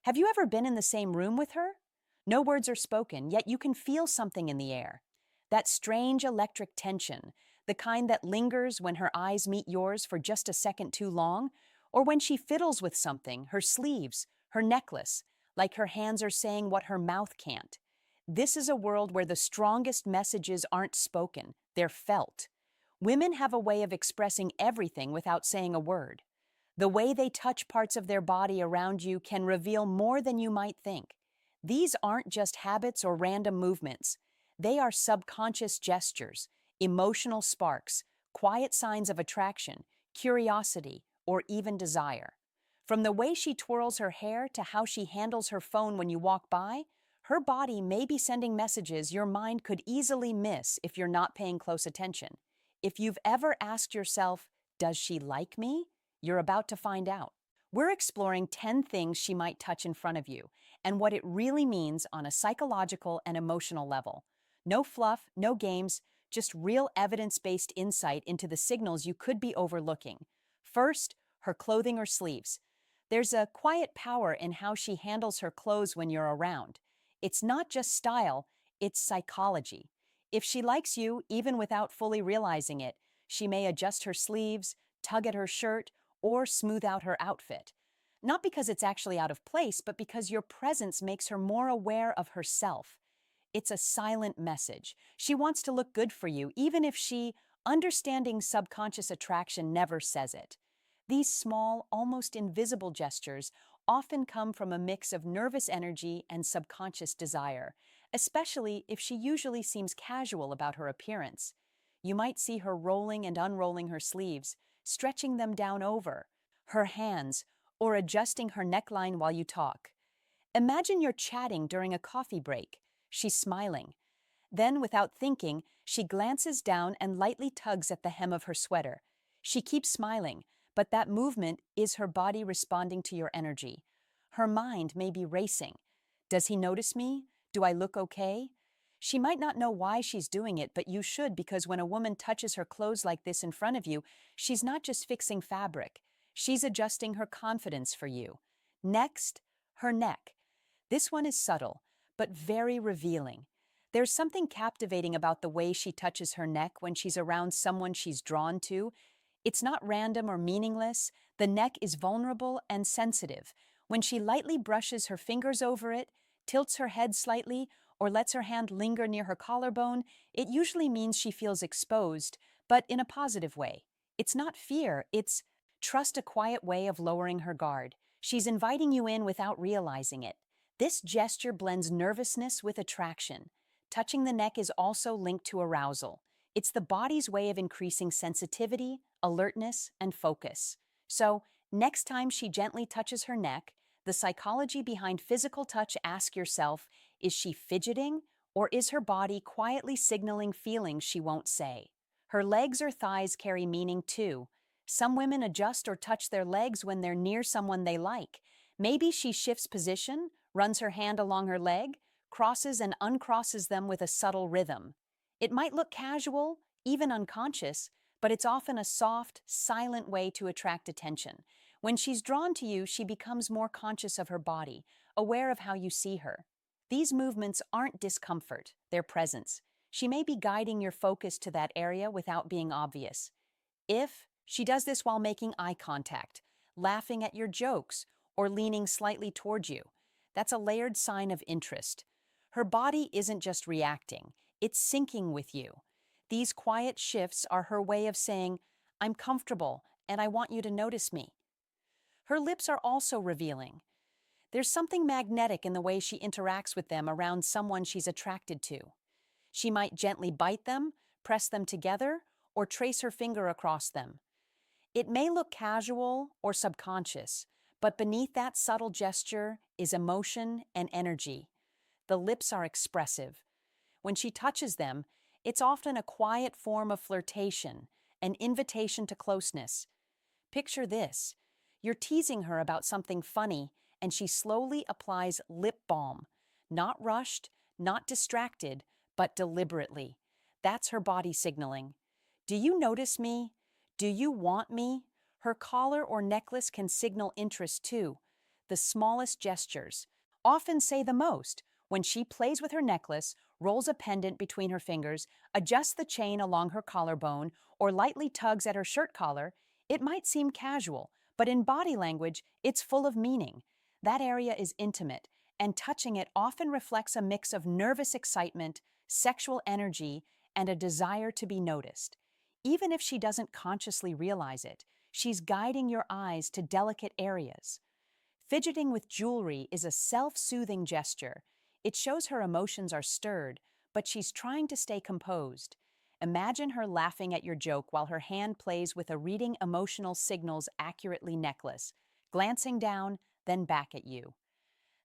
Have you ever been in the same room with her? No words are spoken, yet you can feel something in the air. That strange electric tension, the kind that lingers when her eyes meet yours for just a second too long, or when she fiddles with something, her sleeves, her necklace, like her hands are saying what her mouth can't. This is a world where the strongest messages aren't spoken, they're felt. Women have a way of expressing everything without saying a word. The way they touch parts of their body around you can reveal more than you might think. These aren't just habits or random movements. They are subconscious gestures, emotional sparks, quiet signs of attraction, curiosity, or even desire. From the way she twirls her hair to how she handles her phone when you walk by, her body may be sending messages your mind could easily miss if you're not paying close attention. If you've ever asked yourself, "Does she like me?" You're about to find out. We're exploring 10 things she might touch in front of you and what it really means on a psychological and emotional level. No fluff, no games, just real evidence-based insight into the signals you could be overlooking. First, her clothing or sleeves. There's a quiet power in how she handles her clothes when you're around. It's not just style, it's psychology. If she likes you, even without fully realizing it, she may adjust her sleeves, tug at her shirt, or smooth out her outfit. Not because it's actually out of place, but because your presence makes her more aware of herself. It's a silent message. She wants to look good for you, even if she, understanding subconscious attraction, never says it. These small, almost invisible gestures often come from a mix of nervous energy and subconscious desire, especially if she usually seems casual about her appearance. You might see her rolling and unrolling her sleeves, stretching them down over her hands, or adjusting her neckline while you talk. Imagine you're chatting during a coffee break. She's smiling. Then, without thinking, she glances down and lightly tugs at the hem of her sweater. She keeps smiling, but that movement is her body responding to your energy. Her mind may be racing. Does he notice me? Do I look okay? She might not know why she's doing it, but you should, because when a woman touches her clothes like this in front of you, she's not just fixing fabric. She's adjusting her confidence for you. Next, her neck. This one is subtle, but very revealing. There's something captivating about the way she touches her neck when she's around someone she's drawn to. It's not random or meaningless. The neck is vulnerable and sensitive. When she lightly brushes her fingers over it, tilts her head slightly, or lets her hand linger near her collarbone, it usually means she feels exposed, but in a positive way. It's not fear, it's trust, a quiet way of lowering her guard. She's inviting you in without realizing it. This gesture blends nervousness with attraction. Touching the neck is also linked to arousal. It's the body's way of increasing sensitivity, alertness, and focus. So, next time she gently touches her neck, the psychology behind physical touch, ask yourself, is she fidgeting, or is her body quietly signaling feelings she won't say? Her legs or thighs carry meaning too. Some women adjust or touch their legs when they're near someone they like. Maybe she shifts position, runs her hand along her leg, crosses and uncrosses them with a subtle rhythm. It might look casual, even unconscious, but it's often a soft, silent way to attract attention. When she's drawn to you, she becomes more conscious of her body, aware of how you see her. These movements aren't discomfort, they're presence. She may be guiding your focus to that area without being obvious. If she does this while making eye contact, laughing at your jokes, or leaning slightly towards you, that's a layered sign of interest. Her body isn't just reacting, it's syncing with you. These quiet shifts are her way of saying, "I'm comfortable and I want you to notice me." Her lips are also revealing. There's something magnetic in the way she interacts with them around someone she's attracted to. She might gently bite them, press them together, or trace her finger across them. It may look casual or subconscious, but beneath that subtle gesture is emotion and energy. The lips are expressive. When she touches them, it's often a quiet form of flirtation, an invitation to closeness. Picture this. You're teasing her about something funny, and she slowly applies lip balm. Not rushed, not distracted, but deliberately. That's her body signaling. Do you notice me? Do you want me? Her collar or necklace can signal interest too. the smallest gestures, often say the most. When she plays with her necklace, rolls a pendant between her fingers, adjusts the chain along her collarbone, or lightly tugs at her shirt collar, it might seem casual, but in body language, it's full of meaning. That area is intimate, and touching it often reflects a mix of nervous excitement, sexual energy, and a desire to be noticed. Even if she doesn't consciously realize it, she's guiding your eyes to delicate areas. Fidgeting with jewelry is a self-soothing gesture. It shows her emotions are stirred, but she's trying to stay composed. Imagine her laughing at your joke while her hand plays with a reading emotional signals accurately necklace, glancing down, then back at you.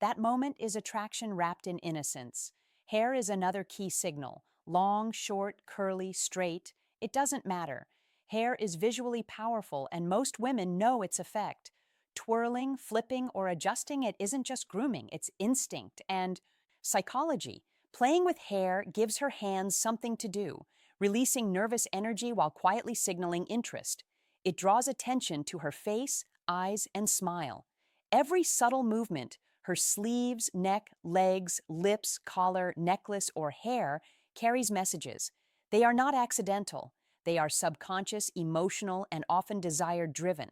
That moment is attraction wrapped in innocence. Hair is another key signal. Long, short, curly, straight, it doesn't matter. Hair is visually powerful, and most women know its effect. Twirling, flipping, or adjusting it isn't just grooming, it's instinct and psychology. Playing with hair gives her hands something to do, releasing nervous energy while quietly signaling interest. It draws attention to her face, eyes, and smile. Every subtle movement, her sleeves, neck, legs, lips, collar, necklace, or hair, carries messages. They are not accidental. They are subconscious, emotional, and often desire-driven.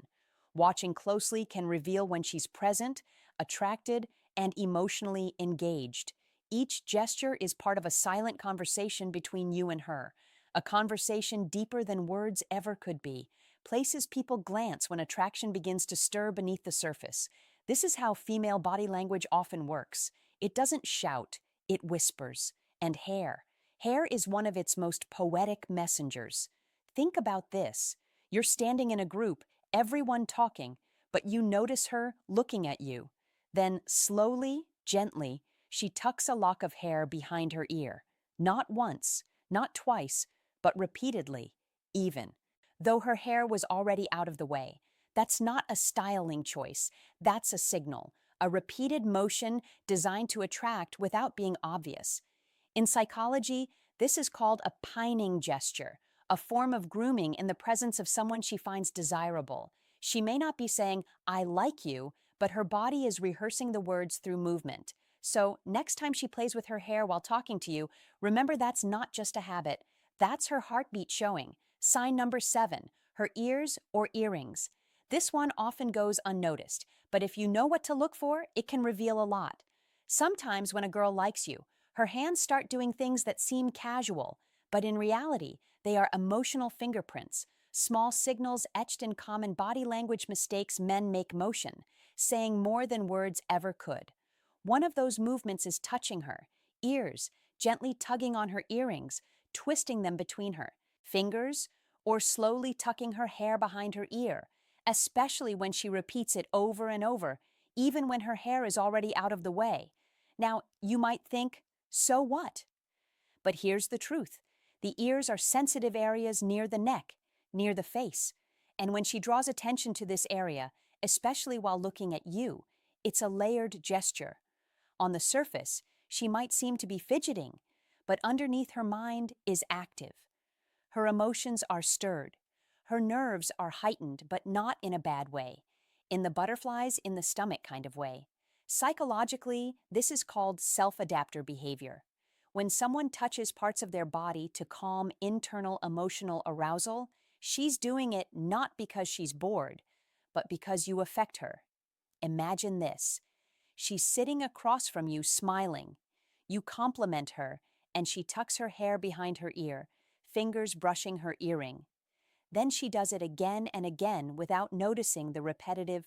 Watching closely can reveal when she's present, attracted, and emotionally engaged. Each gesture is part of a silent conversation between you and her, a conversation deeper than words ever could be. Places people glance when attraction begins to stir beneath the surface. This is how female body language often works. It doesn't shout, it whispers. And hair. Hair is one of its most poetic messengers. Think about this. You're standing in a group, everyone talking, but you notice her looking at you. Then, slowly, gently, she tucks a lock of hair behind her ear. Not once, not twice, but repeatedly, even. Though her hair was already out of the way. That's not a styling choice, that's a signal, a repeated motion designed to attract without being obvious. In psychology, this is called a pining gesture, a form of grooming in the presence of someone she finds desirable. She may not be saying, "I like you," but her body is rehearsing the words through movement. So, next time she plays with her hair while talking to you, remember that's not just a habit. That's her heartbeat showing. Sign number 7, her ears or earrings. This one often goes unnoticed, but if you know what to look for, it can reveal a lot. Sometimes when a girl likes you, her hands start doing things that seem casual, but in reality, they are emotional fingerprints, small signals etched in common body language mistakes men make motion, saying more than words ever could. One of those movements is touching her, ears, gently tugging on her earrings, twisting them between her, fingers, or slowly tucking her hair behind her ear, especially when she repeats it over and over, even when her hair is already out of the way. Now, you might think, so what? But here's the truth. The ears are sensitive areas near the neck, near the face. And when she draws attention to this area, especially while looking at you, it's a layered gesture. On the surface, she might seem to be fidgeting, but underneath her mind is active. Her emotions are stirred. Her nerves are heightened, but not in a bad way, in the butterflies in the stomach kind of way. Psychologically, this is called self-adapter behavior. When someone touches parts of their body to calm internal emotional arousal, she's doing it not because she's bored, but because you affect her. Imagine this. She's sitting across from you smiling. You compliment her, and she tucks her hair behind her ear, fingers brushing her earring. Then she does it again and again without noticing the repetitive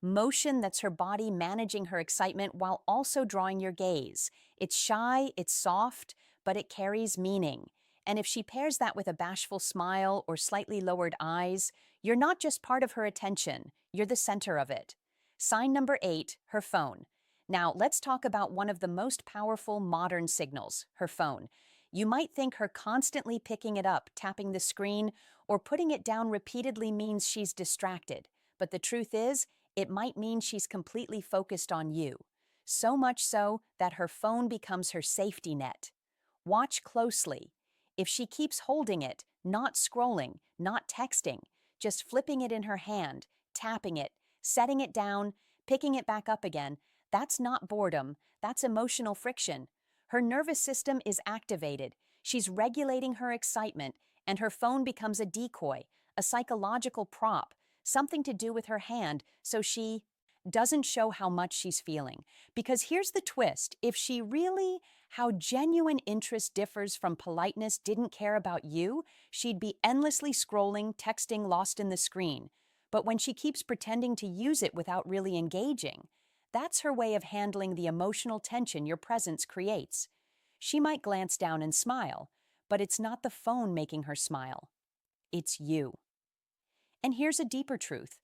motion that's her body managing her excitement while also drawing your gaze. It's shy, it's soft, but it carries meaning. And if she pairs that with a bashful smile or slightly lowered eyes, you're not just part of her attention, you're the center of it. Sign number 8, her phone. Now, let's talk about one of the most powerful modern signals, her phone. You might think her constantly picking it up, tapping the screen, or putting it down repeatedly means she's distracted. But the truth is, it might mean she's completely focused on you. So much so that her phone becomes her safety net. Watch closely. If she keeps holding it, not scrolling, not texting, just flipping it in her hand, tapping it, setting it down, picking it back up again. That's not boredom, that's emotional friction. Her nervous system is activated. She's regulating her excitement, and her phone becomes a decoy, a psychological prop, something to do with her hand, so she doesn't show how much she's feeling. Because here's the twist, if she really, how genuine interest differs from politeness, didn't care about you, she'd be endlessly scrolling, texting, lost in the screen. But when she keeps pretending to use it without really engaging, that's her way of handling the emotional tension your presence creates. She might glance down and smile, but it's not the phone making her smile. It's you. And here's a deeper truth.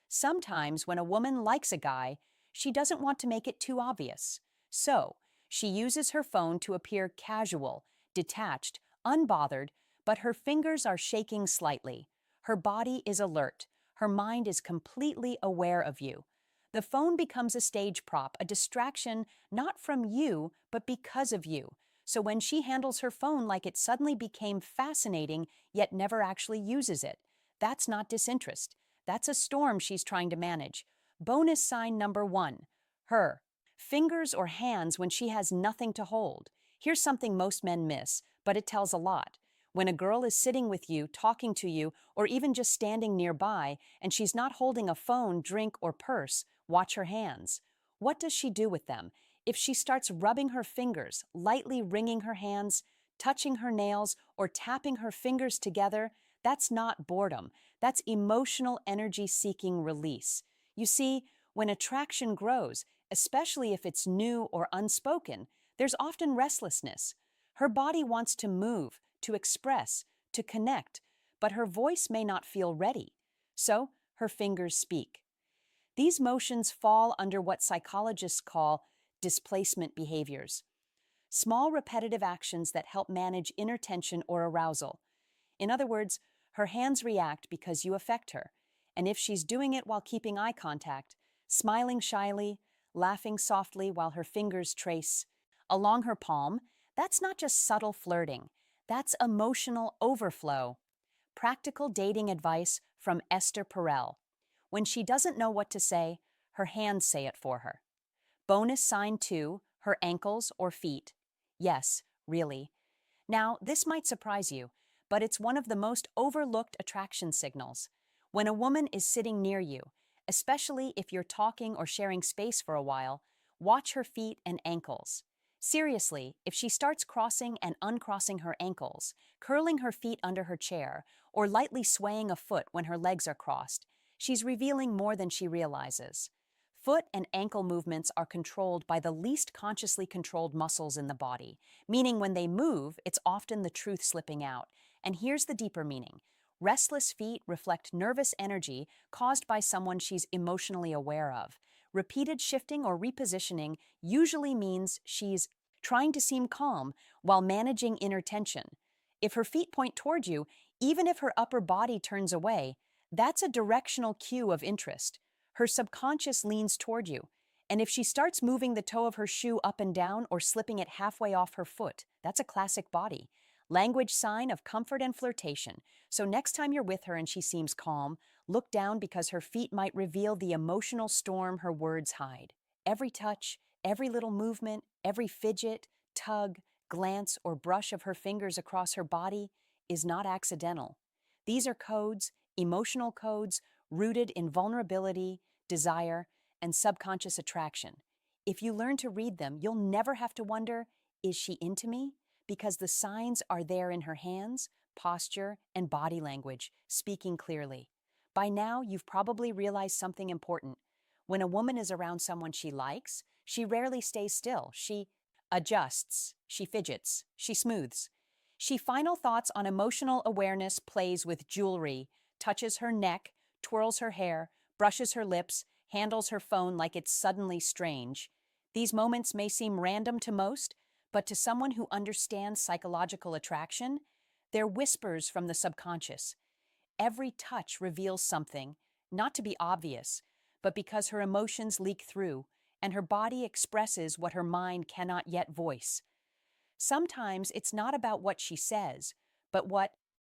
Sometimes when a woman likes a guy, she doesn't want to make it too obvious. So, she uses her phone to appear casual, detached, unbothered, but her fingers are shaking slightly. Her body is alert. Her mind is completely aware of you. The phone becomes a stage prop, a distraction not from you, but because of you. So when she handles her phone like it suddenly became fascinating, yet never actually uses it, that's not disinterest. That's a storm she's trying to manage. Bonus sign number 1. Her. Fingers or hands when she has nothing to hold. Here's something most men miss, but it tells a lot. When a girl is sitting with you, talking to you, or even just standing nearby, and she's not holding a phone, drink, or purse, watch her hands. What does she do with them? If she starts rubbing her fingers, lightly wringing her hands, touching her nails, or tapping her fingers together, that's not boredom. That's emotional energy-seeking release. You see, when attraction grows, especially if it's new or unspoken, there's often restlessness. Her body wants to move, to express, to connect, but her voice may not feel ready. So, her fingers speak. These motions fall under what psychologists call displacement behaviors, small repetitive actions that help manage inner tension or arousal. In other words, her hands react because you affect her, and if she's doing it while keeping eye contact, smiling shyly, laughing softly while her fingers trace along her palm, that's not just subtle flirting, that's emotional overflow. Practical dating advice from Esther Perel. When she doesn't know what to say, her hands say it for her. Bonus sign 2, her ankles or feet. Yes, really. Now, this might surprise you, but it's one of the most overlooked attraction signals. When a woman is sitting near you, especially if you're talking or sharing space for a while, watch her feet and ankles. Seriously, if she starts crossing and uncrossing her ankles, curling her feet under her chair, or lightly swaying a foot when her legs are crossed, she's revealing more than she realizes. Foot and ankle movements are controlled by the least consciously controlled muscles in the body, meaning when they move, it's often the truth slipping out. And here's the deeper meaning. Restless feet reflect nervous energy caused by someone she's emotionally aware of. Repeated shifting or repositioning usually means she's trying to seem calm while managing inner tension. If her feet point toward you, even if her upper body turns away, that's a directional cue of interest. Her subconscious leans toward you. And if she starts moving the toe of her shoe up and down or slipping it halfway off her foot, that's a classic body. Language sign of comfort and flirtation. So next time you're with her and she seems calm, look down because her feet might reveal the emotional storm her words hide. Every touch, every little movement, every fidget, tug, glance, or brush of her fingers across her body is not accidental. These are codes, emotional codes, rooted in vulnerability, desire, and subconscious attraction. If you learn to read them, you'll never have to wonder, is she into me? Because the signs are there in her hands, posture, and body language, speaking clearly. By now, you've probably realized something important. When a woman is around someone she likes, she rarely stays still. She adjusts, she fidgets, she smooths. She final thoughts on emotional awareness plays with jewelry, touches her neck, twirls her hair, brushes her lips, handles her phone like it's suddenly strange. These moments may seem random to most, but to someone who understands psychological attraction, they're whispers from the subconscious. Every touch reveals something, not to be obvious, but because her emotions leak through, and her body expresses what her mind cannot yet voice. Sometimes it's not about what she says, but what